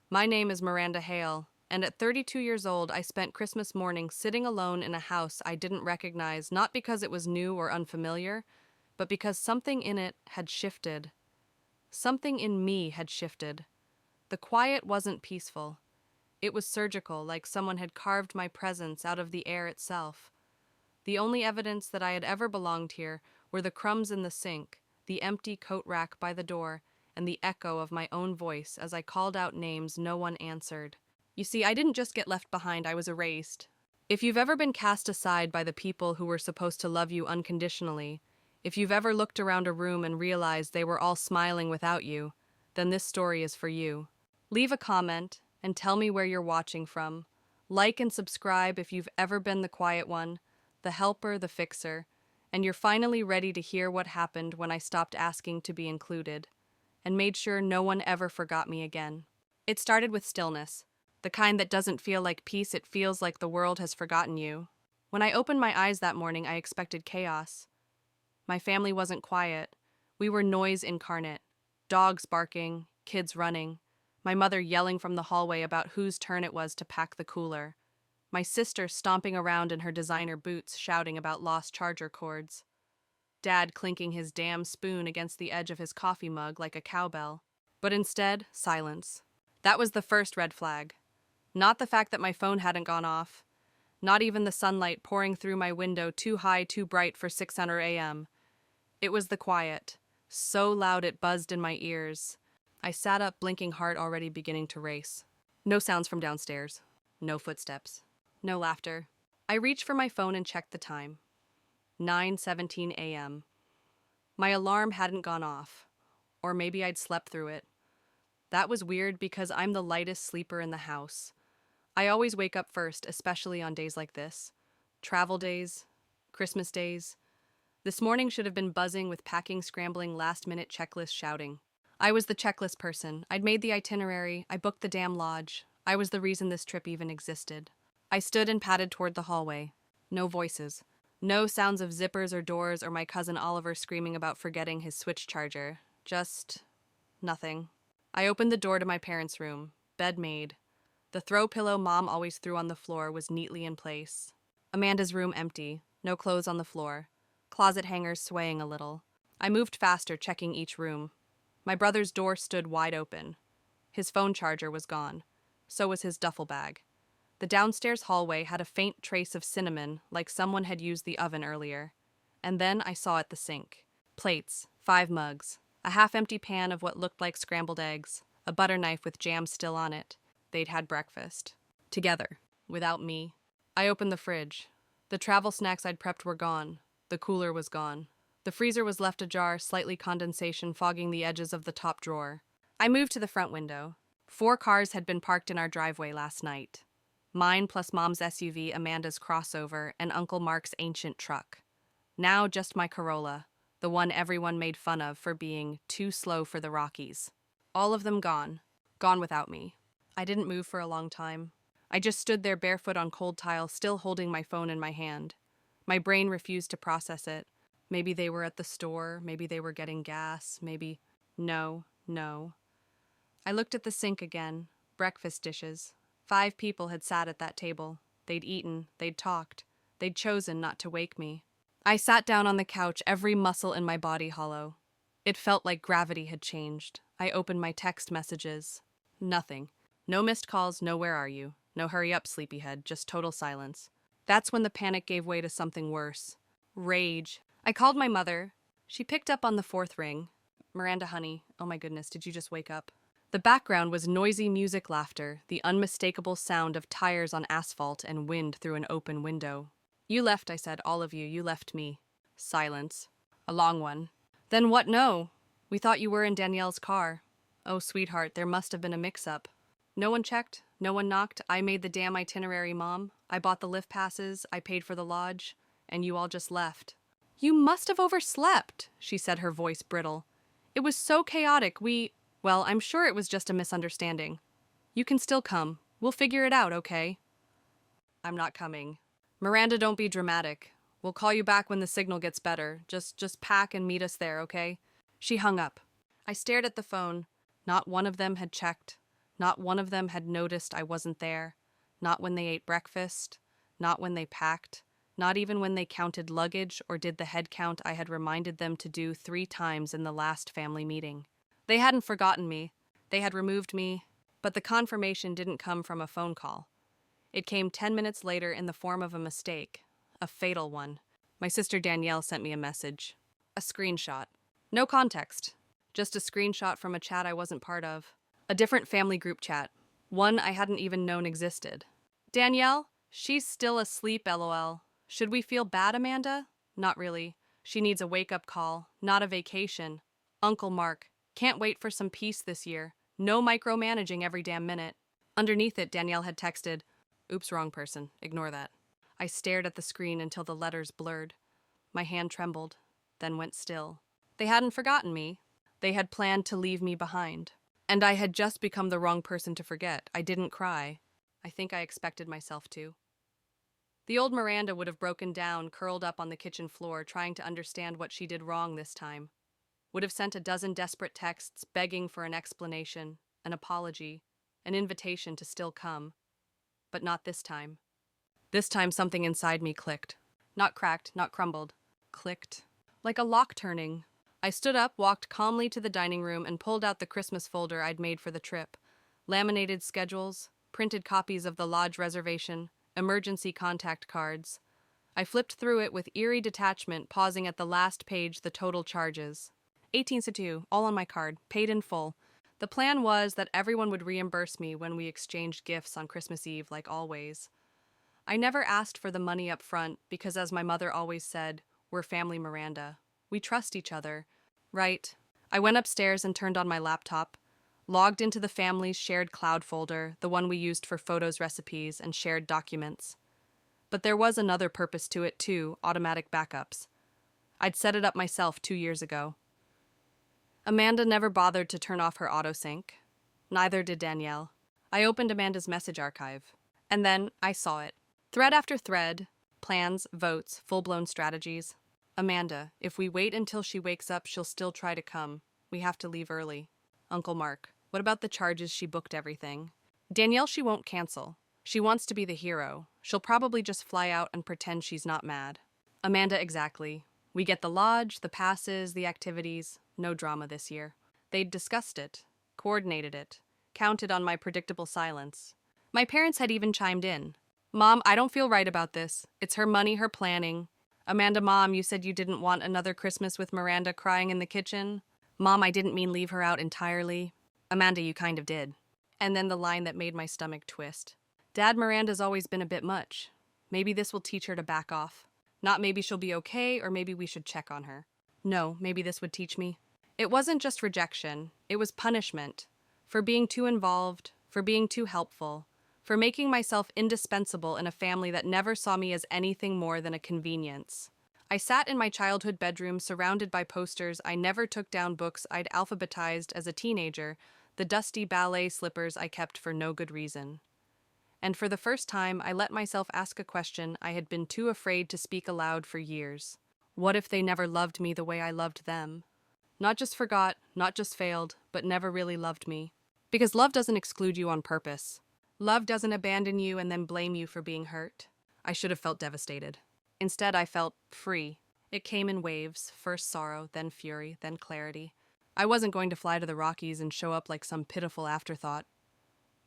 My name is Miranda Hale, and at 32 years old, I spent Christmas morning sitting alone in a house I didn't recognize, not because it was new or unfamiliar, but because something in it had shifted. Something in me had shifted. The quiet wasn't peaceful. It was surgical, like someone had carved my presence out of the air itself. The only evidence that I had ever belonged here were the crumbs in the sink, the empty coat rack by the door, and the echo of my own voice as I called out names no one answered. You see, I didn't just get left behind, I was erased. If you've ever been cast aside by the people who were supposed to love you unconditionally, if you've ever looked around a room and realized they were all smiling without you, then this story is for you. Leave a comment and tell me where you're watching from. Like and subscribe if you've ever been the quiet one, the helper, the fixer, and you're finally ready to hear what happened when I stopped asking to be included, and made sure no one ever forgot me again. It started with stillness, the kind that doesn't feel like peace, it feels like the world has forgotten you. When I opened my eyes that morning, I expected chaos. My family wasn't quiet. We were noise incarnate. Dogs barking, kids running, my mother yelling from the hallway about whose turn it was to pack the cooler, my sister stomping around in her designer boots shouting about lost charger cords, Dad clinking his damn spoon against the edge of his coffee mug like a cowbell. But instead, silence. That was the first red flag. Not the fact that my phone hadn't gone off. Not even the sunlight pouring through my window too high, too bright for 600 a.m. It was the quiet, so loud it buzzed in my ears. I sat up, blinking heart already beginning to race. No sounds from downstairs. No footsteps. No laughter. I reached for my phone and checked the time. 9:17 a.m. My alarm hadn't gone off. Or maybe I'd slept through it. That was weird because I'm the lightest sleeper in the house. I always wake up first, especially on days like this. Travel days, Christmas days. This morning should have been buzzing with packing, scrambling, last-minute checklist shouting. I was the checklist person. I'd made the itinerary. I booked the damn lodge. I was the reason this trip even existed. I stood and padded toward the hallway. No voices. No sounds of zippers or doors or my cousin Oliver screaming about forgetting his Switch charger. Just nothing. I opened the door to my parents' room. Bed made. The throw pillow Mom always threw on the floor was neatly in place. Amanda's room empty. No clothes on the floor. Closet hangers swaying a little. I moved faster, checking each room. My brother's door stood wide open. His phone charger was gone. So was his duffel bag. The downstairs hallway had a faint trace of cinnamon, like someone had used the oven earlier. And then I saw at the sink. Plates, 5 mugs, a half-empty pan of what looked like scrambled eggs, a butter knife with jam still on it. They'd had breakfast. Together. Without me. I opened the fridge. The travel snacks I'd prepped were gone. The cooler was gone. The freezer was left ajar, slightly condensation fogging the edges of the top drawer. I moved to the front window. 4 cars had been parked in our driveway last night. Mine plus Mom's SUV, Amanda's crossover, and Uncle Mark's ancient truck. Now just my Corolla, the one everyone made fun of for being too slow for the Rockies. All of them gone. Gone without me. I didn't move for a long time. I just stood there barefoot on cold tile, still holding my phone in my hand. My brain refused to process it. Maybe they were at the store, maybe they were getting gas, maybe... No. I looked at the sink again. Breakfast dishes. 5 people had sat at that table. They'd eaten, they'd talked. They'd chosen not to wake me. I sat down on the couch, every muscle in my body hollow. It felt like gravity had changed. I opened my text messages. Nothing. No missed calls, no where are you. No hurry up, sleepyhead, just total silence. That's when the panic gave way to something worse. Rage. I called my mother. She picked up on the 4th ring. Miranda, honey, oh my goodness, did you just wake up? The background was noisy music laughter, the unmistakable sound of tires on asphalt and wind through an open window. You left, I said, all of you, you left me. Silence. A long one. Then what? No. We thought you were in Danielle's car. Oh, sweetheart, there must have been a mix-up. No one checked, no one knocked. I made the damn itinerary, Mom. I bought the lift passes, I paid for the lodge, and you all just left. You must have overslept, she said, her voice brittle. It was so chaotic, Well, I'm sure it was just a misunderstanding. You can still come. We'll figure it out, okay? I'm not coming. Miranda, don't be dramatic. We'll call you back when the signal gets better. Just pack and meet us there, okay? She hung up. I stared at the phone. Not one of them had checked. Not one of them had noticed I wasn't there. Not when they ate breakfast. Not when they packed. Not even when they counted luggage or did the head count I had reminded them to do 3 times in the last family meeting. They hadn't forgotten me. They had removed me. But the confirmation didn't come from a phone call. It came 10 minutes later in the form of a mistake. A fatal one. My sister Danielle sent me a message. A screenshot. No context. Just a screenshot from a chat I wasn't part of. A different family group chat. One I hadn't even known existed. Danielle, she's still asleep, lol. Should we feel bad, Amanda? Not really. She needs a wake-up call, not a vacation. Uncle Mark, can't wait for some peace this year. No micromanaging every damn minute. Underneath it, Danielle had texted, "Oops, wrong person. Ignore that." I stared at the screen until the letters blurred. My hand trembled, then went still. They hadn't forgotten me. They had planned to leave me behind. And I had just become the wrong person to forget. I didn't cry. I think I expected myself to. The old Miranda would have broken down, curled up on the kitchen floor, trying to understand what she did wrong this time. Would have sent a dozen desperate texts begging for an explanation, an apology, an invitation to still come. But not this time. This time something inside me clicked. Not cracked, not crumbled. Clicked. Like a lock turning. I stood up, walked calmly to the dining room, and pulled out the Christmas folder I'd made for the trip. Laminated schedules, printed copies of the lodge reservation, emergency contact cards. I flipped through it with eerie detachment, pausing at the last page, the total charges. 1862, all on my card, paid in full. The plan was that everyone would reimburse me when we exchanged gifts on Christmas Eve, like always. I never asked for the money up front because, as my mother always said, we're family Miranda. We trust each other. Right. I went upstairs and turned on my laptop, logged into the family's shared cloud folder, the one we used for photos, recipes, and shared documents. But there was another purpose to it too, automatic backups. I'd set it up myself 2 years ago. Amanda never bothered to turn off her autosync. Neither did Danielle. I opened Amanda's message archive. And then I saw it. Thread after thread, plans, votes, full-blown strategies. Amanda, if we wait until she wakes up, she'll still try to come. We have to leave early. Uncle Mark, what about the charges? She booked everything. Danielle, she won't cancel. She wants to be the hero. She'll probably just fly out and pretend she's not mad. Amanda, exactly. We get the lodge, the passes, the activities. No drama this year. They'd discussed it, coordinated it, counted on my predictable silence. My parents had even chimed in. Mom, I don't feel right about this. It's her money, her planning. Amanda, Mom, you said you didn't want another Christmas with Miranda crying in the kitchen. Mom, I didn't mean leave her out entirely. Amanda, you kind of did. And then the line that made my stomach twist. Dad, Miranda's always been a bit much. Maybe this will teach her to back off. Not maybe she'll be okay, or maybe we should check on her. No, maybe this would teach me. It wasn't just rejection, it was punishment. For being too involved, for being too helpful, for making myself indispensable in a family that never saw me as anything more than a convenience. I sat in my childhood bedroom surrounded by posters. I never took down books I'd alphabetized as a teenager, the dusty ballet slippers I kept for no good reason. And for the first time, I let myself ask a question I had been too afraid to speak aloud for years. What if they never loved me the way I loved them? Not just forgot, not just failed, but never really loved me. Because love doesn't exclude you on purpose. Love doesn't abandon you and then blame you for being hurt. I should have felt devastated. Instead, I felt free. It came in waves, first sorrow, then fury, then clarity. I wasn't going to fly to the Rockies and show up like some pitiful afterthought.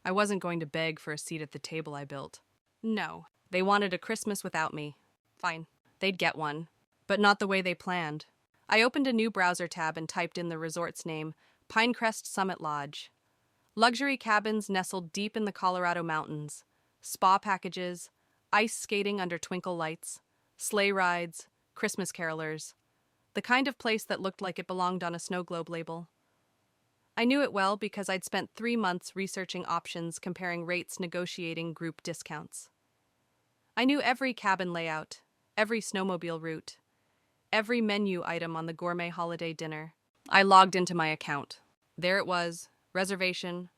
I wasn't going to beg for a seat at the table I built. No, they wanted a Christmas without me. Fine, they'd get one. But not the way they planned. I opened a new browser tab and typed in the resort's name, Pinecrest Summit Lodge. Luxury cabins nestled deep in the Colorado mountains. Spa packages, ice skating under twinkle lights, sleigh rides, Christmas carolers. The kind of place that looked like it belonged on a snow globe label. I knew it well because I'd spent 3 months researching options, comparing rates, negotiating group discounts. I knew every cabin layout, every snowmobile route, every menu item on the gourmet holiday dinner. I logged into my account. There it was, reservation,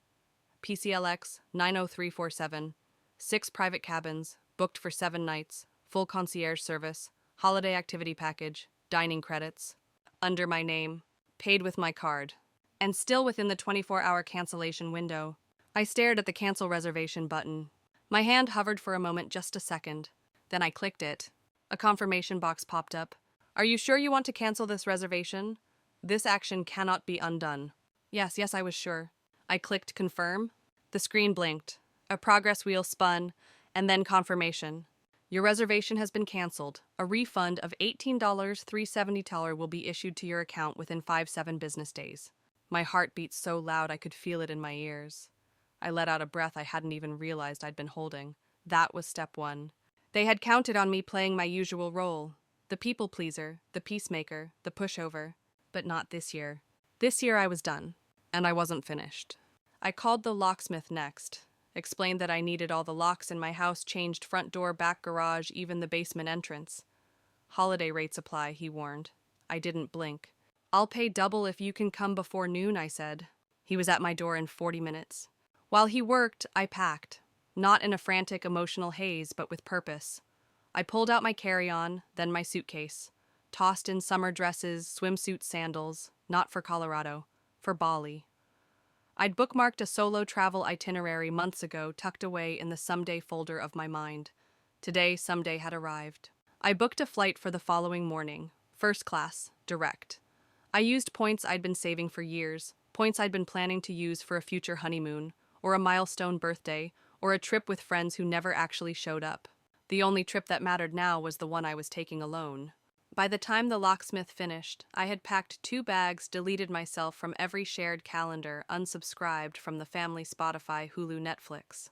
PCLX 90347, 6 private cabins, booked for 7 nights, full concierge service, holiday activity package, dining credits, under my name, paid with my card, and still within the 24-hour cancellation window. I stared at the cancel reservation button. My hand hovered for a moment, just a second. Then I clicked it. A confirmation box popped up. Are you sure you want to cancel this reservation? This action cannot be undone. Yes, I was sure. I clicked confirm. The screen blinked. A progress wheel spun, and then confirmation. Your reservation has been canceled. A refund of $18.370 will be issued to your account within 5-7 business days. My heart beat so loud I could feel it in my ears. I let out a breath I hadn't even realized I'd been holding. That was step one. They had counted on me playing my usual role. The people pleaser, the peacemaker, the pushover. But not this year. This year I was done. And I wasn't finished. I called the locksmith next. Explained that I needed all the locks in my house changed, front door, back garage, even the basement entrance. Holiday rates apply, he warned. I didn't blink. I'll pay double if you can come before noon, I said. He was at my door in 40 minutes. While he worked, I packed. Not in a frantic, emotional haze, but with purpose. I pulled out my carry-on, then my suitcase. Tossed in summer dresses, swimsuit sandals, not for Colorado, for Bali. I'd bookmarked a solo travel itinerary months ago, tucked away in the someday folder of my mind. Today, someday had arrived. I booked a flight for the following morning. First class, direct. I used points I'd been saving for years, points I'd been planning to use for a future honeymoon, or a milestone birthday, or a trip with friends who never actually showed up. The only trip that mattered now was the one I was taking alone. By the time the locksmith finished, I had packed 2 bags, deleted myself from every shared calendar, unsubscribed from the family Spotify, Hulu, Netflix.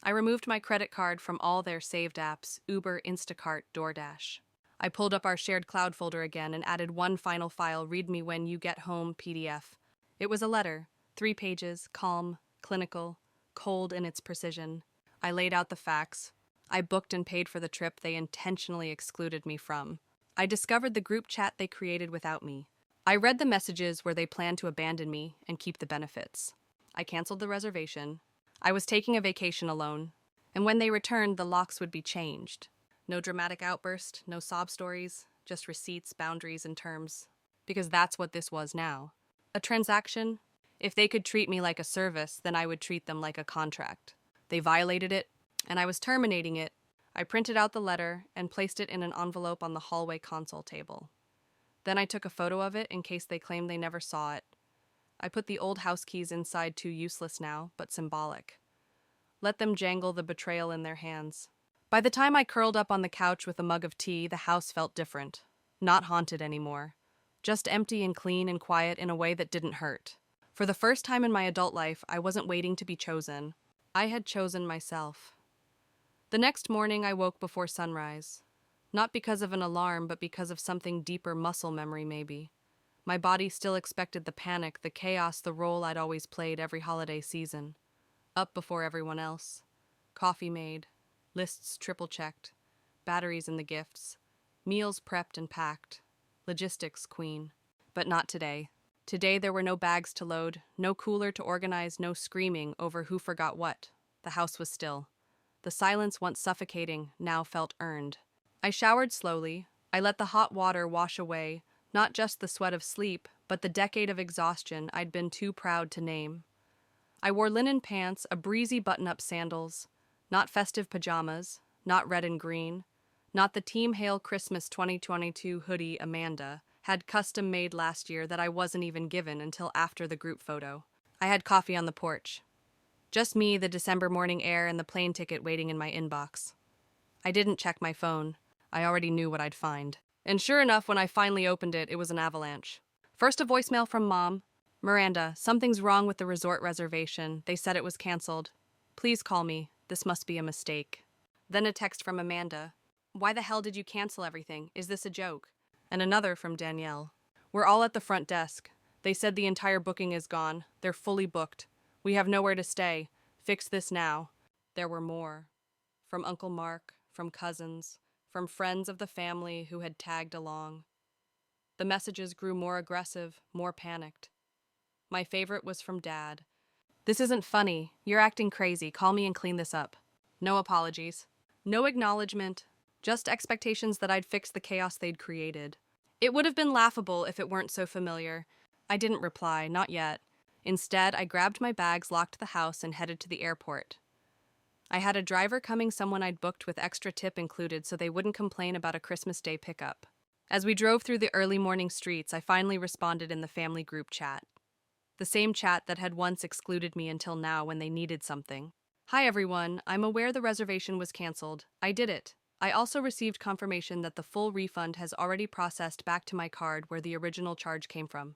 I removed my credit card from all their saved apps, Uber, Instacart, DoorDash. I pulled up our shared cloud folder again and added one final file, read me when you get home, PDF. It was a letter, 3 pages, calm, clinical, cold in its precision. I laid out the facts. I booked and paid for the trip they intentionally excluded me from. I discovered the group chat they created without me. I read the messages where they planned to abandon me and keep the benefits. I canceled the reservation. I was taking a vacation alone. And when they returned, the locks would be changed. No dramatic outburst, no sob stories, just receipts, boundaries, and terms. Because that's what this was now. A transaction. If they could treat me like a service, then I would treat them like a contract. They violated it, and I was terminating it. I printed out the letter and placed it in an envelope on the hallway console table. Then I took a photo of it in case they claimed they never saw it. I put the old house keys inside, too useless now, but symbolic. Let them jangle the betrayal in their hands. By the time I curled up on the couch with a mug of tea, the house felt different. Not haunted anymore. Just empty and clean and quiet in a way that didn't hurt. For the first time in my adult life, I wasn't waiting to be chosen. I had chosen myself. The next morning, I woke before sunrise. Not because of an alarm, but because of something deeper, muscle memory maybe. My body still expected the panic, the chaos, the role I'd always played every holiday season. Up before everyone else. Coffee made. Lists triple-checked. Batteries in the gifts. Meals prepped and packed. Logistics queen. But not today. Today there were no bags to load, no cooler to organize, no screaming over who forgot what. The house was still. The silence, once suffocating, now felt earned. I showered slowly. I let the hot water wash away, not just the sweat of sleep, but the decade of exhaustion I'd been too proud to name. I wore linen pants, a breezy button-up sandals, not festive pajamas, not red and green, not the Team Hale Christmas 2022 hoodie Amanda had custom-made last year that I wasn't even given until after the group photo. I had coffee on the porch. Just me, the December morning air, and the plane ticket waiting in my inbox. I didn't check my phone. I already knew what I'd find. And sure enough, when I finally opened it, it was an avalanche. First a voicemail from Mom. Miranda, something's wrong with the resort reservation. They said it was canceled. Please call me. This must be a mistake. Then a text from Amanda. Why the hell did you cancel everything? Is this a joke? And another from Danielle. We're all at the front desk. They said the entire booking is gone. They're fully booked. We have nowhere to stay. Fix this now. There were more. From Uncle Mark, from cousins, from friends of the family who had tagged along. The messages grew more aggressive, more panicked. My favorite was from Dad. This isn't funny. You're acting crazy. Call me and clean this up. No apologies. No acknowledgement. Just expectations that I'd fix the chaos they'd created. It would have been laughable if it weren't so familiar. I didn't reply, not yet. Instead, I grabbed my bags, locked the house, and headed to the airport. I had a driver coming, someone I'd booked with extra tip included so they wouldn't complain about a Christmas Day pickup. As we drove through the early morning streets, I finally responded in the family group chat. The same chat that had once excluded me until now when they needed something. Hi everyone, I'm aware the reservation was canceled. I did it. I also received confirmation that the full refund has already processed back to my card where the original charge came from.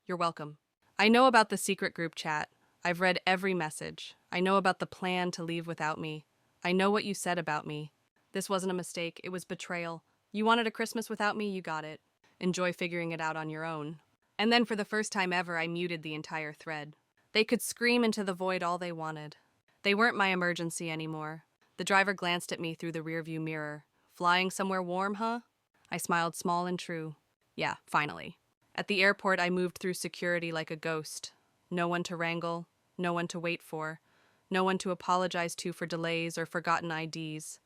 You're welcome. I know about the secret group chat. I've read every message. I know about the plan to leave without me. I know what you said about me. This wasn't a mistake, it was betrayal. You wanted a Christmas without me, you got it. Enjoy figuring it out on your own. And then for the first time ever, I muted the entire thread. They could scream into the void all they wanted. They weren't my emergency anymore. The driver glanced at me through the rearview mirror. Flying somewhere warm, huh? I smiled small and true. Yeah, finally. At the airport, I moved through security like a ghost. No one to wrangle, no one to wait for, no one to apologize to for delays or forgotten IDs.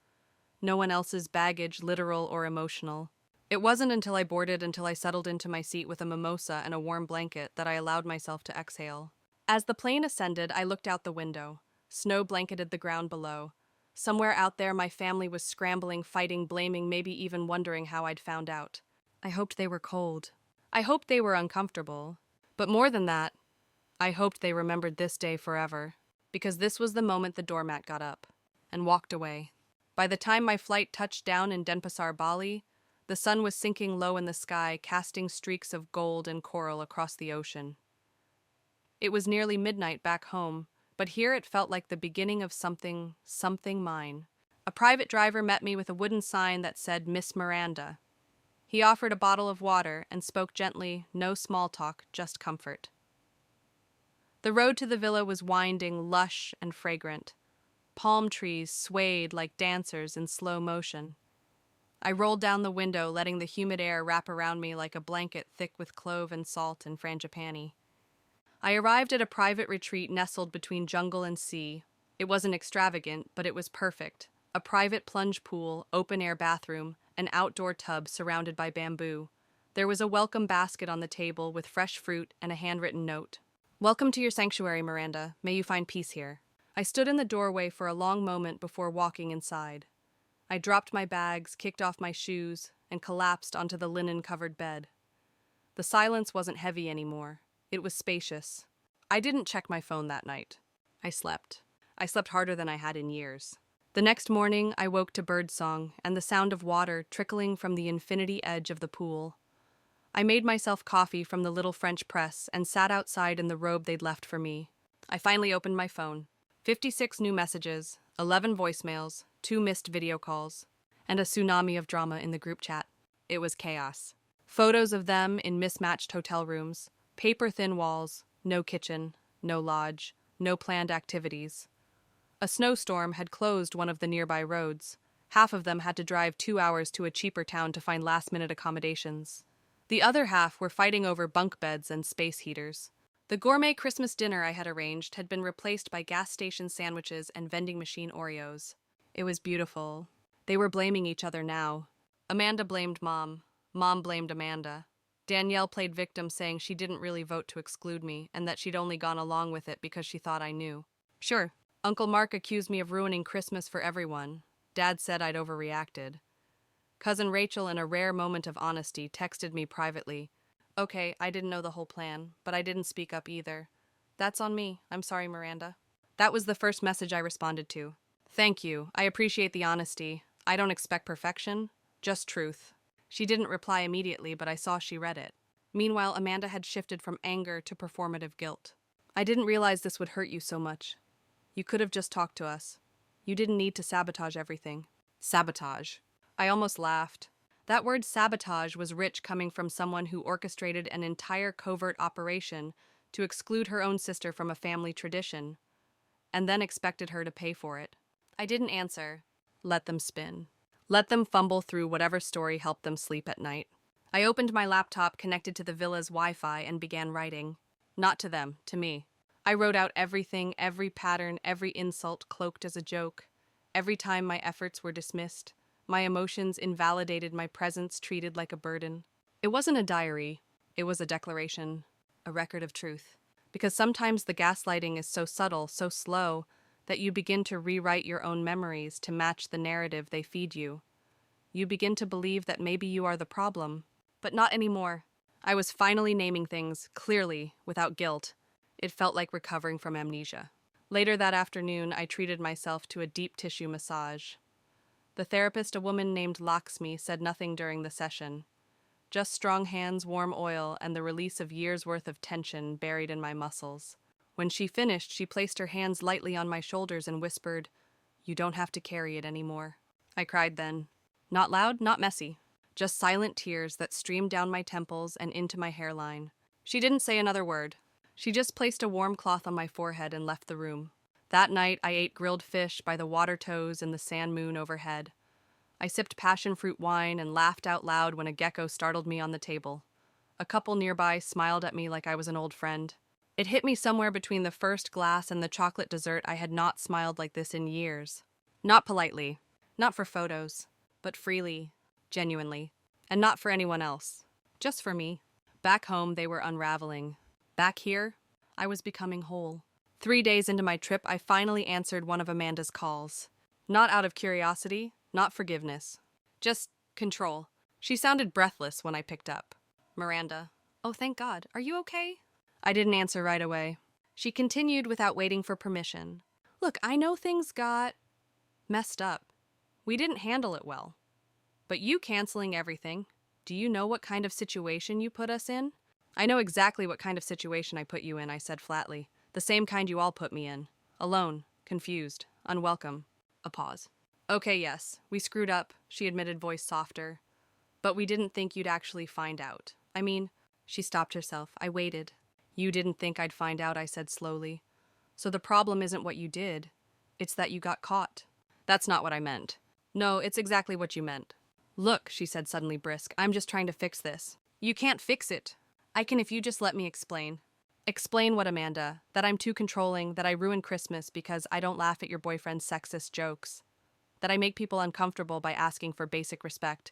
No one else's baggage, literal or emotional. It wasn't until I settled into my seat with a mimosa and a warm blanket that I allowed myself to exhale. As the plane ascended, I looked out the window. Snow blanketed the ground below. Somewhere out there, my family was scrambling, fighting, blaming, maybe even wondering how I'd found out. I hoped they were cold. I hoped they were uncomfortable. But more than that, I hoped they remembered this day forever, because this was the moment the doormat got up and walked away. By the time my flight touched down in Denpasar, Bali, the sun was sinking low in the sky, casting streaks of gold and coral across the ocean. It was nearly midnight back home, but here it felt like the beginning of something mine. A private driver met me with a wooden sign that said Miss Miranda. He offered a bottle of water and spoke gently, no small talk, just comfort. The road to the villa was winding, lush and fragrant. Palm trees swayed like dancers in slow motion. I rolled down the window, letting the humid air wrap around me like a blanket thick with clove and salt and frangipani. I arrived at a private retreat nestled between jungle and sea. It wasn't extravagant, but it was perfect. A private plunge pool, open-air bathroom, an outdoor tub surrounded by bamboo. There was a welcome basket on the table with fresh fruit and a handwritten note. Welcome to your sanctuary, Miranda. May you find peace here. I stood in the doorway for a long moment before walking inside. I dropped my bags, kicked off my shoes, and collapsed onto the linen-covered bed. The silence wasn't heavy anymore. It was spacious. I didn't check my phone that night. I slept. I slept harder than I had in years. The next morning, I woke to birdsong and the sound of water trickling from the infinity edge of the pool. I made myself coffee from the little French press and sat outside in the robe they'd left for me. I finally opened my phone. 56 new messages, 11 voicemails, 2 missed video calls, and a tsunami of drama in the group chat. It was chaos. Photos of them in mismatched hotel rooms, paper-thin walls, no kitchen, no lodge, no planned activities. A snowstorm had closed one of the nearby roads. Half of them had to drive 2 hours to a cheaper town to find last-minute accommodations. The other half were fighting over bunk beds and space heaters. The gourmet Christmas dinner I had arranged had been replaced by gas station sandwiches and vending machine Oreos. It was beautiful. They were blaming each other now. Amanda blamed Mom. Mom blamed Amanda. Danielle played victim, saying she didn't really vote to exclude me and that she'd only gone along with it because she thought I knew. Sure, Uncle Mark accused me of ruining Christmas for everyone. Dad said I'd overreacted. Cousin Rachel, in a rare moment of honesty, texted me privately. Okay, I didn't know the whole plan, but I didn't speak up either. That's on me. I'm sorry, Miranda. That was the first message I responded to. Thank you. I appreciate the honesty. I don't expect perfection, just truth. She didn't reply immediately, but I saw she read it. Meanwhile, Amanda had shifted from anger to performative guilt. I didn't realize this would hurt you so much. You could have just talked to us. You didn't need to sabotage everything. Sabotage. I almost laughed. That word sabotage was rich, coming from someone who orchestrated an entire covert operation to exclude her own sister from a family tradition, and then expected her to pay for it. I didn't answer. Let them spin. Let them fumble through whatever story helped them sleep at night. I opened my laptop connected to the villa's Wi-Fi and began writing. Not to them, to me. I wrote out everything, every pattern, every insult cloaked as a joke. Every time my efforts were dismissed, my emotions invalidated, my presence treated like a burden. It wasn't a diary. It was a declaration, a record of truth. Because sometimes the gaslighting is so subtle, so slow, that you begin to rewrite your own memories to match the narrative they feed you. You begin to believe that maybe you are the problem, but not anymore. I was finally naming things, clearly, without guilt. It felt like recovering from amnesia. Later that afternoon, I treated myself to a deep tissue massage. The therapist, a woman named Lakshmi, said nothing during the session. Just strong hands, warm oil, and the release of years' worth of tension buried in my muscles. When she finished, she placed her hands lightly on my shoulders and whispered, "You don't have to carry it anymore." I cried then. Not loud, not messy. Just silent tears that streamed down my temples and into my hairline. She didn't say another word. She just placed a warm cloth on my forehead and left the room. That night, I ate grilled fish by the water toes in the sand moon overhead. I sipped passion fruit wine and laughed out loud when a gecko startled me on the table. A couple nearby smiled at me like I was an old friend. It hit me somewhere between the first glass and the chocolate dessert I had not smiled like this in years. Not politely, not for photos, but freely, genuinely, and not for anyone else. Just for me. Back home, they were unraveling. Back here, I was becoming whole. 3 days into my trip, I finally answered one of Amanda's calls. Not out of curiosity, not forgiveness. Just control. She sounded breathless when I picked up. Miranda. Oh, thank God. Are you okay? I didn't answer right away. She continued without waiting for permission. Look, I know things got messed up. We didn't handle it well. But you canceling everything, do you know what kind of situation you put us in? I know exactly what kind of situation I put you in, I said flatly. The same kind you all put me in. Alone, confused, unwelcome. A pause. Okay, yes, we screwed up, she admitted, voice softer. But we didn't think you'd actually find out. I mean, she stopped herself. I waited. You didn't think I'd find out, I said slowly. So the problem isn't what you did. It's that you got caught. That's not what I meant. No, it's exactly what you meant. Look, she said suddenly brisk, I'm just trying to fix this. You can't fix it. I can if you just let me explain. Explain what, Amanda? That I'm too controlling, that I ruin Christmas because I don't laugh at your boyfriend's sexist jokes. That I make people uncomfortable by asking for basic respect.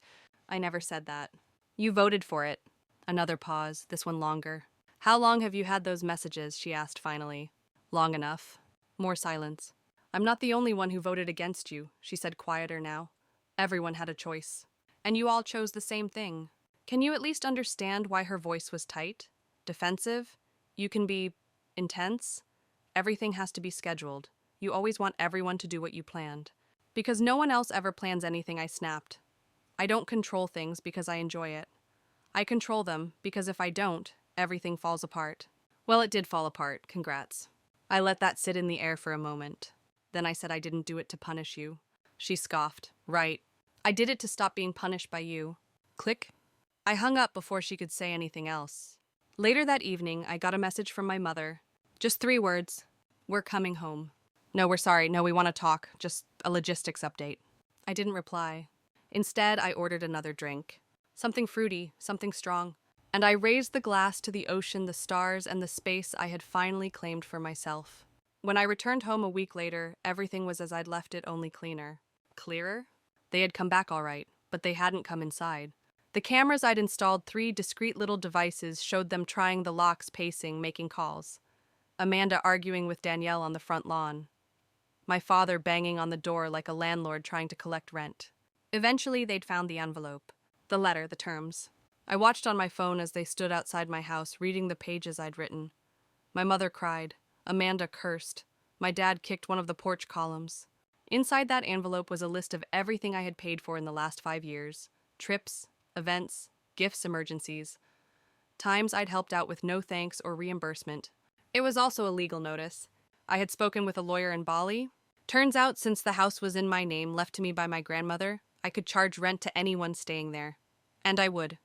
I never said that. You voted for it. Another pause, this one longer. How long have you had those messages? She asked finally. Long enough. More silence. I'm not the only one who voted against you, she said quieter now. Everyone had a choice. And you all chose the same thing. Can you at least understand why her voice was tight? Defensive? You can be intense? Everything has to be scheduled. You always want everyone to do what you planned. Because no one else ever plans anything, I snapped. I don't control things because I enjoy it. I control them because if I don't, everything falls apart. Well, it did fall apart, congrats. I let that sit in the air for a moment. Then I said I didn't do it to punish you. She scoffed. Right. I did it to stop being punished by you. Click. I hung up before she could say anything else. Later that evening, I got a message from my mother. Just 3 words. We're coming home. No, we're sorry. No, we want to talk. Just a logistics update. I didn't reply. Instead, I ordered another drink. Something fruity, something strong. And I raised the glass to the ocean, the stars, and the space I had finally claimed for myself. When I returned home a week later, everything was as I'd left it, only cleaner. Clearer? They had come back all right, but they hadn't come inside. The cameras I'd installed, 3 discreet little devices, showed them trying the locks, pacing, making calls. Amanda arguing with Danielle on the front lawn. My father banging on the door like a landlord trying to collect rent. Eventually, they'd found the envelope. The letter, the terms. I watched on my phone as they stood outside my house, reading the pages I'd written. My mother cried. Amanda cursed. My dad kicked one of the porch columns. Inside that envelope was a list of everything I had paid for in the last 5 years. Trips, events, gifts, emergencies. Times I'd helped out with no thanks or reimbursement. It was also a legal notice. I had spoken with a lawyer in Bali. Turns out, since the house was in my name, left to me by my grandmother, I could charge rent to anyone staying there. And I would.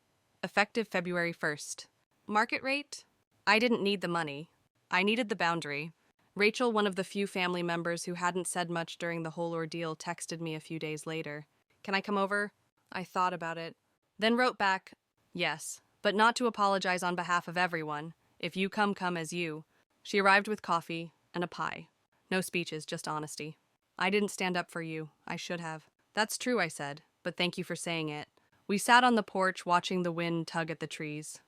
Effective February 1st. Market rate? I didn't need the money. I needed the boundary. Rachel, one of the few family members who hadn't said much during the whole ordeal, texted me a few days later. Can I come over? I thought about it. Then wrote back, yes, but not to apologize on behalf of everyone. If you come as you. She arrived with coffee and a pie. No speeches, just honesty. I didn't stand up for you. I should have. That's true, I said, but thank you for saying it. We sat on the porch watching the wind tug at the trees.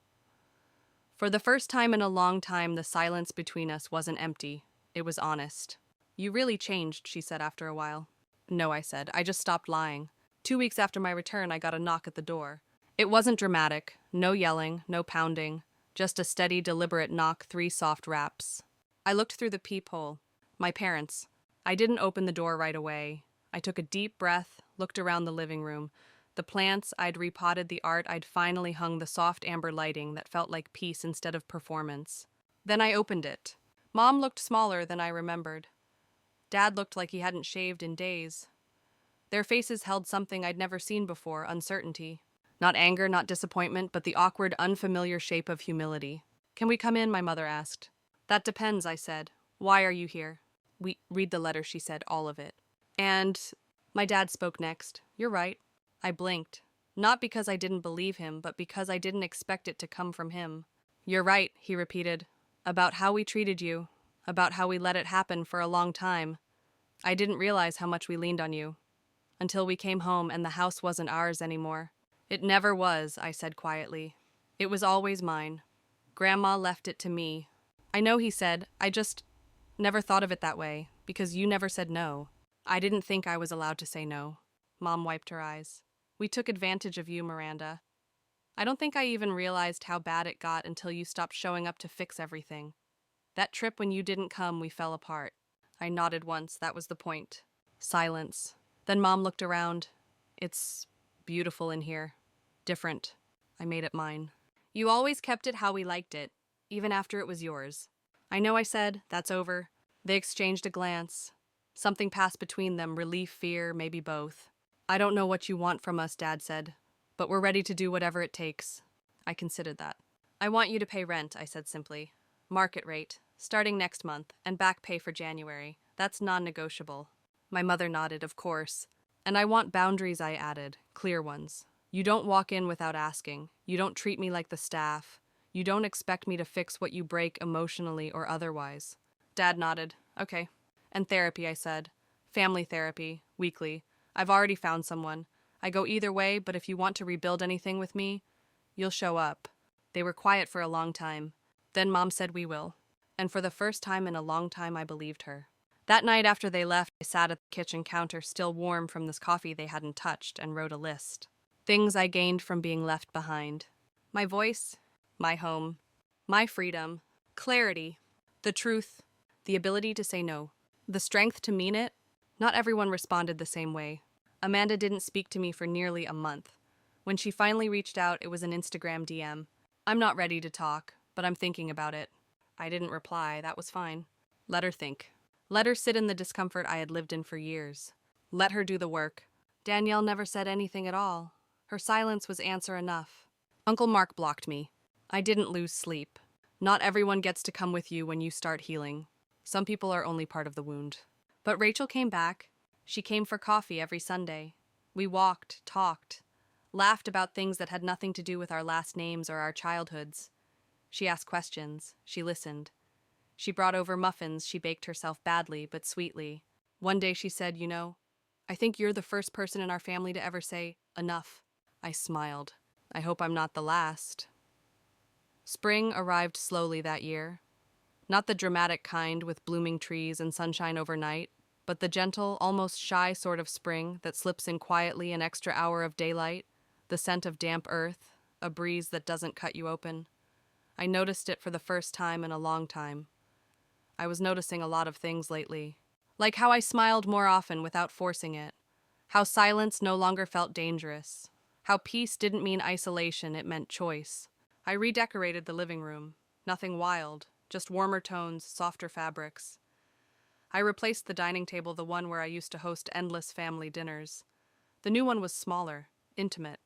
For the first time in a long time, the silence between us wasn't empty. It was honest. You really changed, she said after a while. No, I said. I just stopped lying. 2 weeks after my return, I got a knock at the door. It wasn't dramatic. No yelling, no pounding. Just a steady, deliberate knock, 3 soft raps. I looked through the peephole. My parents. I didn't open the door right away. I took a deep breath, looked around the living room. The plants, I'd repotted the art, I'd finally hung the soft amber lighting that felt like peace instead of performance. Then I opened it. Mom looked smaller than I remembered. Dad looked like he hadn't shaved in days. Their faces held something I'd never seen before, uncertainty. Not anger, not disappointment, but the awkward, unfamiliar shape of humility. Can we come in, my mother asked. That depends, I said. Why are you here? Read the letter, she said, all of it. And my dad spoke next. You're right. I blinked. Not because I didn't believe him, but because I didn't expect it to come from him. You're right, he repeated. About how we treated you. About how we let it happen for a long time. I didn't realize how much we leaned on you. Until we came home and the house wasn't ours anymore. It never was, I said quietly. It was always mine. Grandma left it to me. I know, he said. I just never thought of it that way, because you never said no. I didn't think I was allowed to say no. Mom wiped her eyes. We took advantage of you, Miranda. I don't think I even realized how bad it got until you stopped showing up to fix everything. That trip when you didn't come, we fell apart. I nodded once, that was the point. Silence. Then Mom looked around. It's beautiful in here. Different. I made it mine. You always kept it how we liked it, even after it was yours. I know, I said. That's over. They exchanged a glance. Something passed between them, relief, fear, maybe both. I don't know what you want from us, Dad said, but we're ready to do whatever it takes. I considered that. I want you to pay rent, I said simply. Market rate, starting next month, and back pay for January. That's non-negotiable. My mother nodded, of course. And I want boundaries, I added, clear ones. You don't walk in without asking. You don't treat me like the staff. You don't expect me to fix what you break emotionally or otherwise. Dad nodded. Okay. And therapy, I said. Family therapy, weekly. I've already found someone. I go either way, but if you want to rebuild anything with me, you'll show up. They were quiet for a long time. Then Mom said we will. And for the first time in a long time, I believed her. That night after they left, I sat at the kitchen counter, still warm from this coffee they hadn't touched, and wrote a list. Things I gained from being left behind. My voice, my home, my freedom, clarity, the truth, the ability to say no, the strength to mean it. Not everyone responded the same way. Amanda didn't speak to me for nearly a month. When she finally reached out, it was an Instagram DM. I'm not ready to talk, but I'm thinking about it. I didn't reply. That was fine. Let her think. Let her sit in the discomfort I had lived in for years. Let her do the work. Danielle never said anything at all. Her silence was answer enough. Uncle Mark blocked me. I didn't lose sleep. Not everyone gets to come with you when you start healing. Some people are only part of the wound. But Rachel came back. She came for coffee every Sunday. We walked, talked, laughed about things that had nothing to do with our last names or our childhoods. She asked questions. She listened. She brought over muffins she baked herself badly but sweetly. One day she said, you know, I think you're the first person in our family to ever say, enough. I smiled. I hope I'm not the last. Spring arrived slowly that year. Not the dramatic kind with blooming trees and sunshine overnight, but the gentle, almost shy sort of spring that slips in quietly an extra hour of daylight, the scent of damp earth, a breeze that doesn't cut you open. I noticed it for the first time in a long time. I was noticing a lot of things lately, like how I smiled more often without forcing it, how silence no longer felt dangerous, how peace didn't mean isolation, it meant choice. I redecorated the living room. Nothing wild, just warmer tones, softer fabrics. I replaced the dining table, the one where I used to host endless family dinners. The new one was smaller, intimate,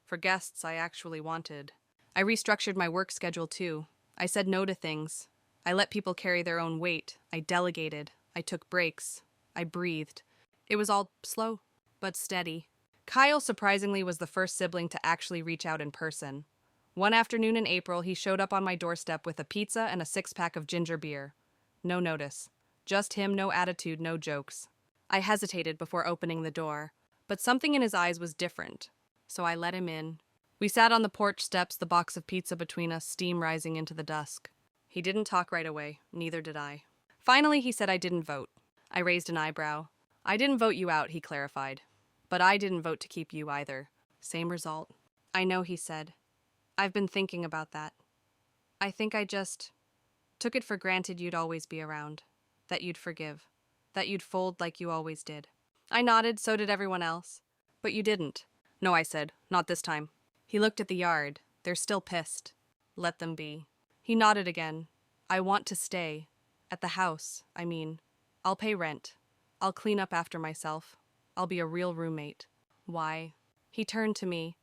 for guests I actually wanted. I restructured my work schedule too. I said no to things. I let people carry their own weight. I delegated. I took breaks. I breathed. It was all slow, but steady. Kyle, surprisingly, was the first sibling to actually reach out in person. One afternoon in April, he showed up on my doorstep with a pizza and a 6-pack of ginger beer. No notice. Just him, no attitude, no jokes. I hesitated before opening the door, but something in his eyes was different, so I let him in. We sat on the porch steps, the box of pizza between us, steam rising into the dusk. He didn't talk right away, neither did I. Finally, he said I didn't vote. I raised an eyebrow. I didn't vote you out, he clarified. But I didn't vote to keep you either. Same result. I know, he said. I've been thinking about that. I think I just took it for granted you'd always be around, that you'd forgive, that you'd fold like you always did. I nodded, so did everyone else. But you didn't. No, I said, not this time. He looked at the yard. They're still pissed. Let them be. He nodded again. I want to stay. At the house, I mean. I'll pay rent. I'll clean up after myself. I'll be a real roommate. Why? He turned to me.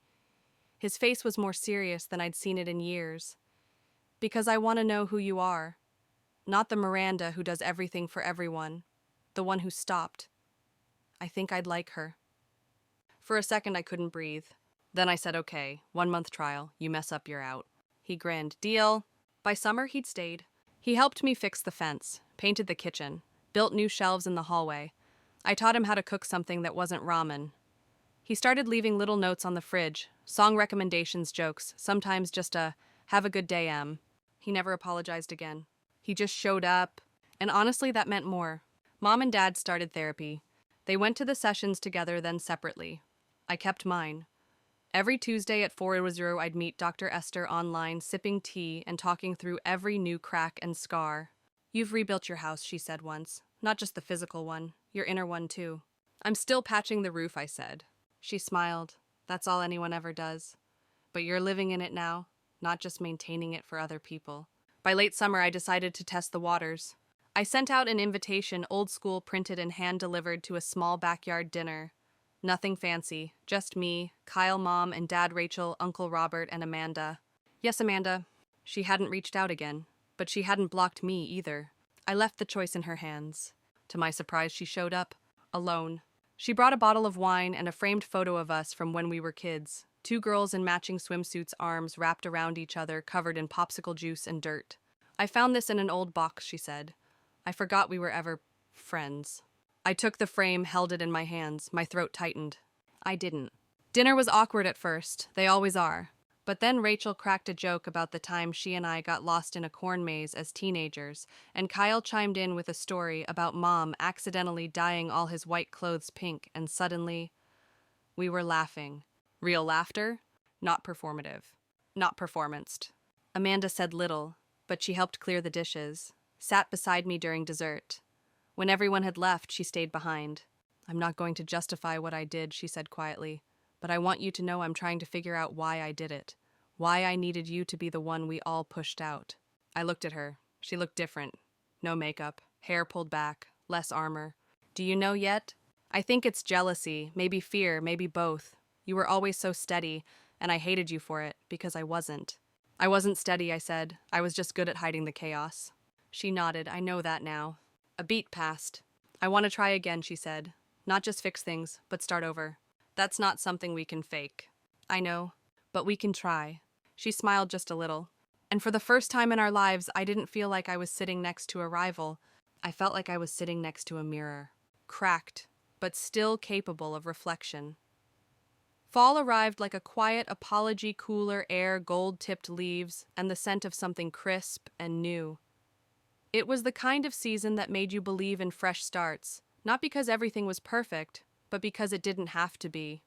His face was more serious than I'd seen it in years. Because I want to know who you are. Not the Miranda who does everything for everyone. The one who stopped. I think I'd like her. For a second I couldn't breathe. Then I said, okay, 1 month trial. You mess up, you're out. He grinned. Deal. By summer, he'd stayed. He helped me fix the fence, painted the kitchen, built new shelves in the hallway. I taught him how to cook something that wasn't ramen. He started leaving little notes on the fridge, song recommendations, jokes, sometimes just a, have a good day, Em. He never apologized again. He just showed up, and honestly, that meant more. Mom and Dad started therapy. They went to the sessions together, then separately. I kept mine. Every Tuesday at 4:00, I'd meet Dr. Esther online, sipping tea and talking through every new crack and scar. You've rebuilt your house, she said once. Not just the physical one, your inner one too. I'm still patching the roof, I said. She smiled. That's all anyone ever does. But you're living in it now, not just maintaining it for other people. By late summer, I decided to test the waters. I sent out an invitation, old school, printed and hand-delivered, to a small backyard dinner. Nothing fancy, just me, Kyle, Mom, and Dad, Rachel, Uncle Robert, and Amanda. Yes, Amanda. She hadn't reached out again, but she hadn't blocked me either. I left the choice in her hands. To my surprise, she showed up, alone. She brought a bottle of wine and a framed photo of us from when we were kids. 2 girls in matching swimsuits, arms wrapped around each other, covered in popsicle juice and dirt. I found this in an old box, she said. I forgot we were ever friends. I took the frame, held it in my hands. My throat tightened. I didn't. Dinner was awkward at first. They always are. But then Rachel cracked a joke about the time she and I got lost in a corn maze as teenagers, and Kyle chimed in with a story about Mom accidentally dyeing all his white clothes pink, and suddenly, we were laughing. Real laughter, not performative. Not performanced. Amanda said little, but she helped clear the dishes, sat beside me during dessert. When everyone had left, she stayed behind. I'm not going to justify what I did, she said quietly, but I want you to know I'm trying to figure out why I did it. Why I needed you to be the one we all pushed out. I looked at her. She looked different. No makeup, hair pulled back, less armor. Do you know yet? I think it's jealousy, maybe fear, maybe both. You were always so steady, and I hated you for it, because I wasn't. I wasn't steady, I said. I was just good at hiding the chaos. She nodded. I know that now. A beat passed. I want to try again, she said. Not just fix things, but start over. That's not something we can fake. I know, but we can try. She smiled just a little. And for the first time in our lives, I didn't feel like I was sitting next to a rival. I felt like I was sitting next to a mirror. Cracked, but still capable of reflection. Fall arrived like a quiet apology, cooler air, gold-tipped leaves, and the scent of something crisp and new. It was the kind of season that made you believe in fresh starts, not because everything was perfect, but because it didn't have to be.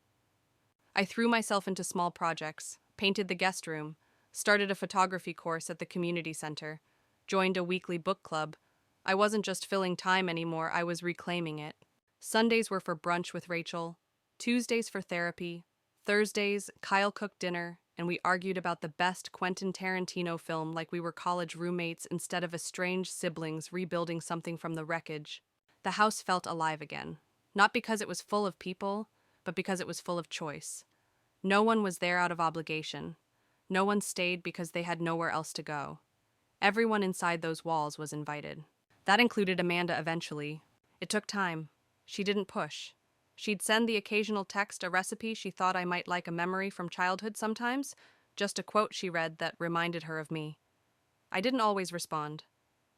I threw myself into small projects, painted the guest room, started a photography course at the community center, joined a weekly book club. I wasn't just filling time anymore, I was reclaiming it. Sundays were for brunch with Rachel, Tuesdays for therapy, Thursdays, Kyle cooked dinner, and we argued about the best Quentin Tarantino film like we were college roommates instead of estranged siblings rebuilding something from the wreckage. The house felt alive again, not because it was full of people, but because it was full of choice. No one was there out of obligation. No one stayed because they had nowhere else to go. Everyone inside those walls was invited. That included Amanda eventually. It took time. She didn't push. She'd send the occasional text, a recipe she thought I might like, a memory from childhood sometimes, just a quote she read that reminded her of me. I didn't always respond,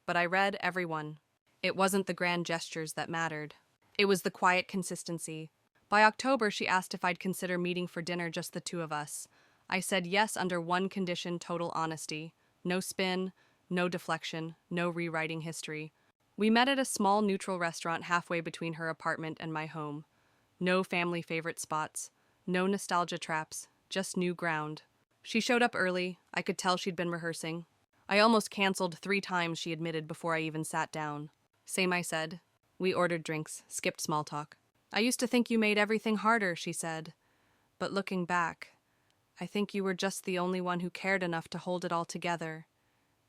but I read every one. It wasn't the grand gestures that mattered. It was the quiet consistency. By October, she asked if I'd consider meeting for dinner, just the two of us. I said yes under one condition: total honesty. No spin, no deflection, no rewriting history. We met at a small neutral restaurant halfway between her apartment and my home. No family favorite spots, no nostalgia traps, just new ground. She showed up early. I could tell she'd been rehearsing. I almost canceled 3 times, she admitted, before I even sat down. Same, I said. We ordered drinks, skipped small talk. I used to think you made everything harder, she said. But looking back, I think you were just the only one who cared enough to hold it all together.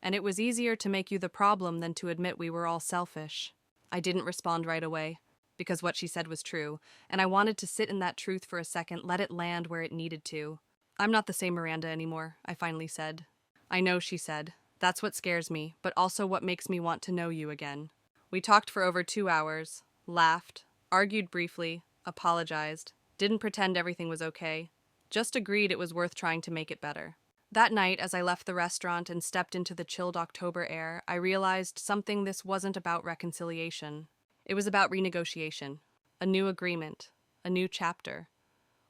And it was easier to make you the problem than to admit we were all selfish. I didn't respond right away, because what she said was true, and I wanted to sit in that truth for a second, let it land where it needed to. I'm not the same Miranda anymore, I finally said. I know, she said. That's what scares me, but also what makes me want to know you again. We talked for over 2 hours, laughed, argued briefly, apologized, didn't pretend everything was okay, just agreed it was worth trying to make it better. That night, as I left the restaurant and stepped into the chilled October air, I realized something: this wasn't about reconciliation. It was about renegotiation, a new agreement, a new chapter.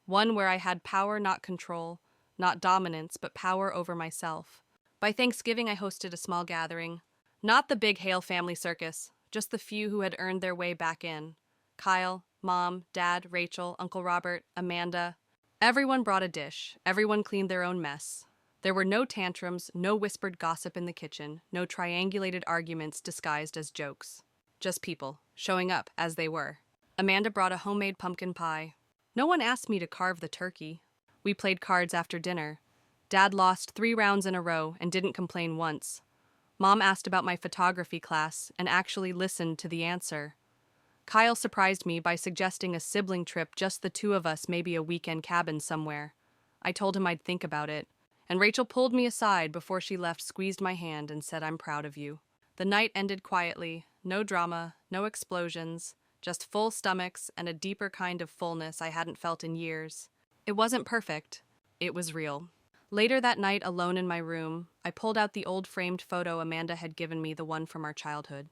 One where I had power, not control, not dominance, but power over myself. By Thanksgiving, I hosted a small gathering. Not the big Hale family circus, just the few who had earned their way back in. Kyle, Mom, Dad, Rachel, Uncle Robert, Amanda. Everyone brought a dish. Everyone cleaned their own mess. There were no tantrums, no whispered gossip in the kitchen, no triangulated arguments disguised as jokes. Just people, showing up as they were. Amanda brought a homemade pumpkin pie. No one asked me to carve the turkey. We played cards after dinner. Dad lost 3 rounds in a row and didn't complain once. Mom asked about my photography class and actually listened to the answer. Kyle surprised me by suggesting a sibling trip, just the 2 of us, maybe a weekend cabin somewhere. I told him I'd think about it. And Rachel pulled me aside before she left, squeezed my hand, and said, "I'm proud of you." The night ended quietly. No drama, no explosions, just full stomachs and a deeper kind of fullness I hadn't felt in years. It wasn't perfect. It was real. Later that night, alone in my room, I pulled out the old framed photo Amanda had given me, the one from our childhood.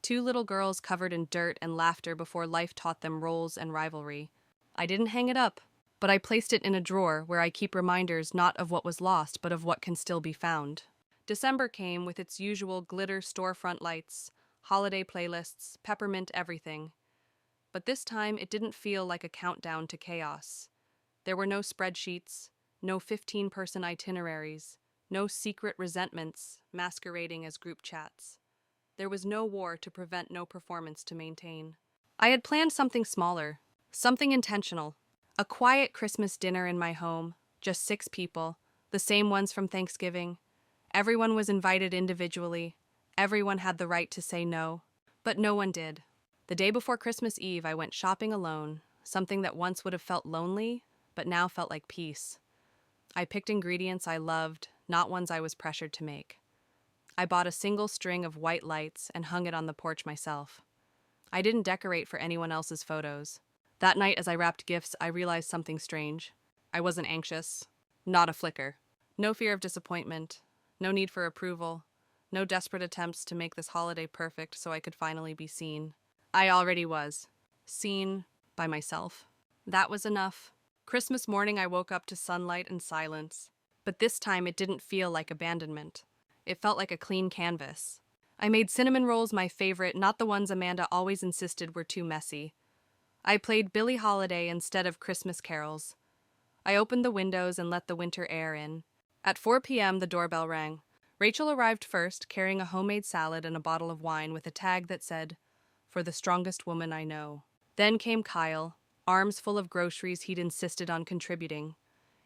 2 little girls covered in dirt and laughter before life taught them roles and rivalry. I didn't hang it up, but I placed it in a drawer where I keep reminders not of what was lost, but of what can still be found. December came with its usual glitter storefront lights, holiday playlists, peppermint everything. But this time it didn't feel like a countdown to chaos. There were no spreadsheets, no 15-person itineraries, no secret resentments masquerading as group chats. There was no war to prevent, no performance to maintain. I had planned something smaller, something intentional. A quiet Christmas dinner in my home, just 6 people, the same ones from Thanksgiving. Everyone was invited individually. Everyone had the right to say no, but no one did. The day before Christmas Eve, I went shopping alone, something that once would have felt lonely, but now felt like peace. I picked ingredients I loved, not ones I was pressured to make. I bought a single string of white lights and hung it on the porch myself. I didn't decorate for anyone else's photos. That night, as I wrapped gifts, I realized something strange. I wasn't anxious. Not a flicker. No fear of disappointment. No need for approval. No desperate attempts to make this holiday perfect so I could finally be seen. I already was. Seen by myself. That was enough. Christmas morning, I woke up to sunlight and silence. But this time, it didn't feel like abandonment. It felt like a clean canvas. I made cinnamon rolls my favorite, not the ones Amanda always insisted were too messy. I played Billie Holiday instead of Christmas carols. I opened the windows and let the winter air in. At 4 p.m., the doorbell rang. Rachel arrived first, carrying a homemade salad and a bottle of wine with a tag that said, "For the strongest woman I know." Then came Kyle, arms full of groceries he'd insisted on contributing.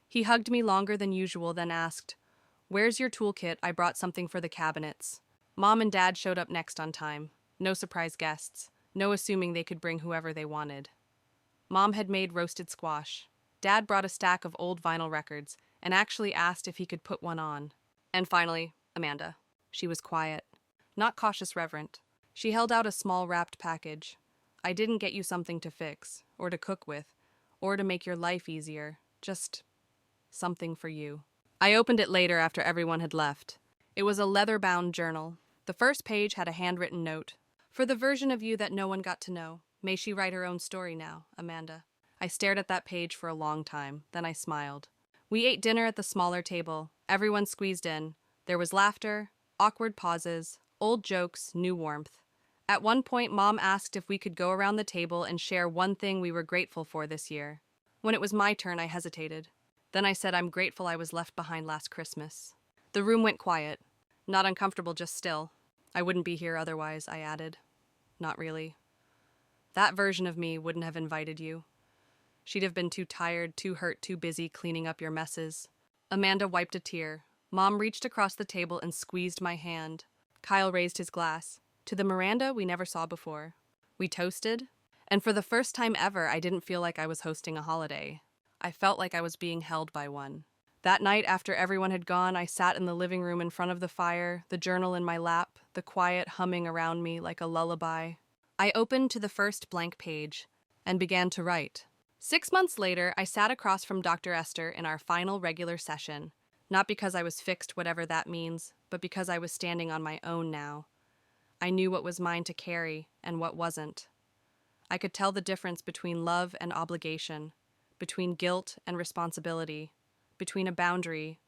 He hugged me longer than usual, then asked, "Where's your toolkit? I brought something for the cabinets." Mom and Dad showed up next on time. No surprise guests. No assuming they could bring whoever they wanted. Mom had made roasted squash. Dad brought a stack of old vinyl records and actually asked if he could put one on. And finally, Amanda. She was quiet, not cautious reverent. She held out a small wrapped package. "I didn't get you something to fix, or to cook with, or to make your life easier. Just something for you." I opened it later after everyone had left. It was a leather-bound journal. The first page had a handwritten note. "For the version of you that no one got to know, may she write her own story now, Amanda." I stared at that page for a long time, then I smiled. We ate dinner at the smaller table. Everyone squeezed in. There was laughter, awkward pauses, old jokes, new warmth. At one point, Mom asked if we could go around the table and share one thing we were grateful for this year. When it was my turn, I hesitated. Then I said I'm grateful I was left behind last Christmas. The room went quiet. Not uncomfortable, just still. I wouldn't be here otherwise, I added. Not really. That version of me wouldn't have invited you. She'd have been too tired, too hurt, too busy cleaning up your messes. Amanda wiped a tear. Mom reached across the table and squeezed my hand. Kyle raised his glass. To the Miranda we never saw before. We toasted, and for the first time ever, I didn't feel like I was hosting a holiday. I felt like I was being held by one. That night, after everyone had gone, I sat in the living room in front of the fire, the journal in my lap, the quiet humming around me like a lullaby. I opened to the first blank page and began to write. 6 months later, I sat across from Dr. Esther in our final regular session, not because I was fixed, whatever that means, but because I was standing on my own now. I knew what was mine to carry and what wasn't. I could tell the difference between love and obligation, between guilt and responsibility, between a boundary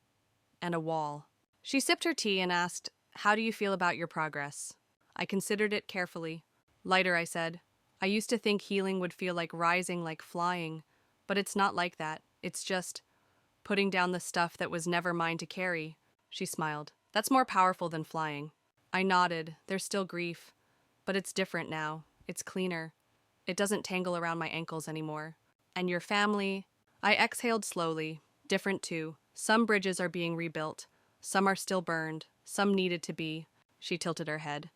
and a wall. She sipped her tea and asked, "How do you feel about your progress?" I considered it carefully. "Lighter," I said. "I used to think healing would feel like rising, like flying, but it's not like that. It's just putting down the stuff that was never mine to carry." She smiled. "That's more powerful than flying." I nodded. There's still grief, but it's different now. It's cleaner. It doesn't tangle around my ankles anymore. "And your family?" I exhaled slowly. Different too. Some bridges are being rebuilt. Some are still burned. Some needed to be. She tilted her head.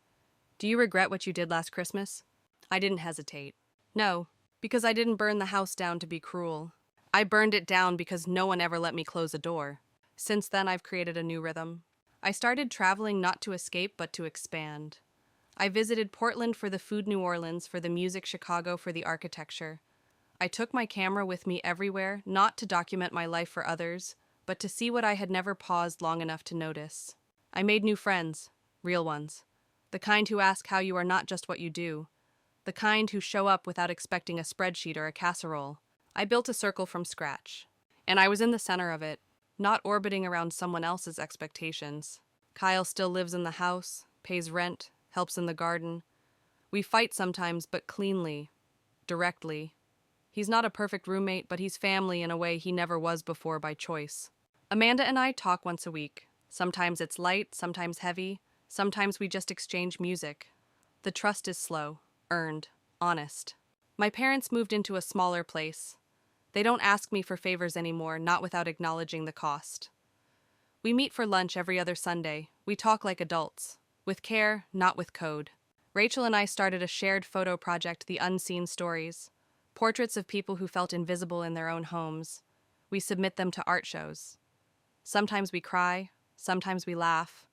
"Do you regret what you did last Christmas?" I didn't hesitate. No, because I didn't burn the house down to be cruel. I burned it down because no one ever let me close a door. Since then, I've created a new rhythm. I started traveling not to escape, but to expand. I visited Portland for the food, New Orleans for the music, Chicago for the architecture. I took my camera with me everywhere, not to document my life for others, but to see what I had never paused long enough to notice. I made new friends, real ones. The kind who ask how you are not just what you do. The kind who show up without expecting a spreadsheet or a casserole. I built a circle from scratch, and I was in the center of it, not orbiting around someone else's expectations. Kyle still lives in the house, pays rent, helps in the garden. We fight sometimes, but cleanly, directly. He's not a perfect roommate, but he's family in a way he never was before by choice. Amanda and I talk once a week. Sometimes it's light, sometimes heavy. Sometimes we just exchange music. The trust is slow, earned, honest. My parents moved into a smaller place. They don't ask me for favors anymore, not without acknowledging the cost. We meet for lunch every other Sunday. We talk like adults. With care, not with code. Rachel and I started a shared photo project, The Unseen Stories. Portraits of people who felt invisible in their own homes. We submit them to art shows. Sometimes we cry, sometimes we laugh.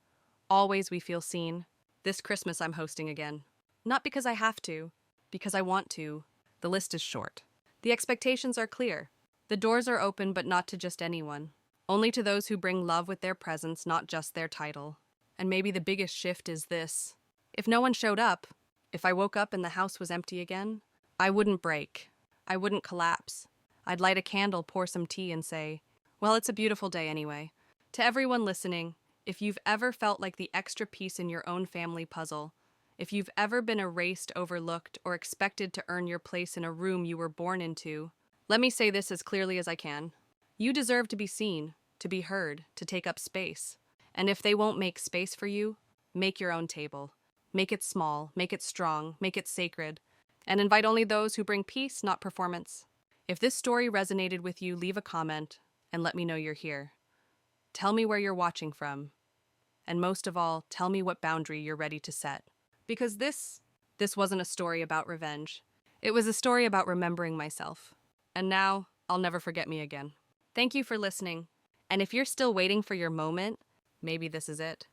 Always we feel seen. This Christmas I'm hosting again. Not because I have to, because I want to. The list is short. The expectations are clear. The doors are open, but not to just anyone. Only to those who bring love with their presence, not just their title. And maybe the biggest shift is this. If no one showed up, if I woke up and the house was empty again, I wouldn't break. I wouldn't collapse. I'd light a candle, pour some tea, and say, well, it's a beautiful day anyway. To everyone listening, if you've ever felt like the extra piece in your own family puzzle, if you've ever been erased, overlooked, or expected to earn your place in a room you were born into, let me say this as clearly as I can. You deserve to be seen, to be heard, to take up space. And if they won't make space for you, make your own table. Make it small, make it strong, make it sacred, and invite only those who bring peace, not performance. If this story resonated with you, leave a comment and let me know you're here. Tell me where you're watching from. And most of all, tell me what boundary you're ready to set. Because this wasn't a story about revenge. It was a story about remembering myself. And now, I'll never forget me again. Thank you for listening. And if you're still waiting for your moment, maybe this is it.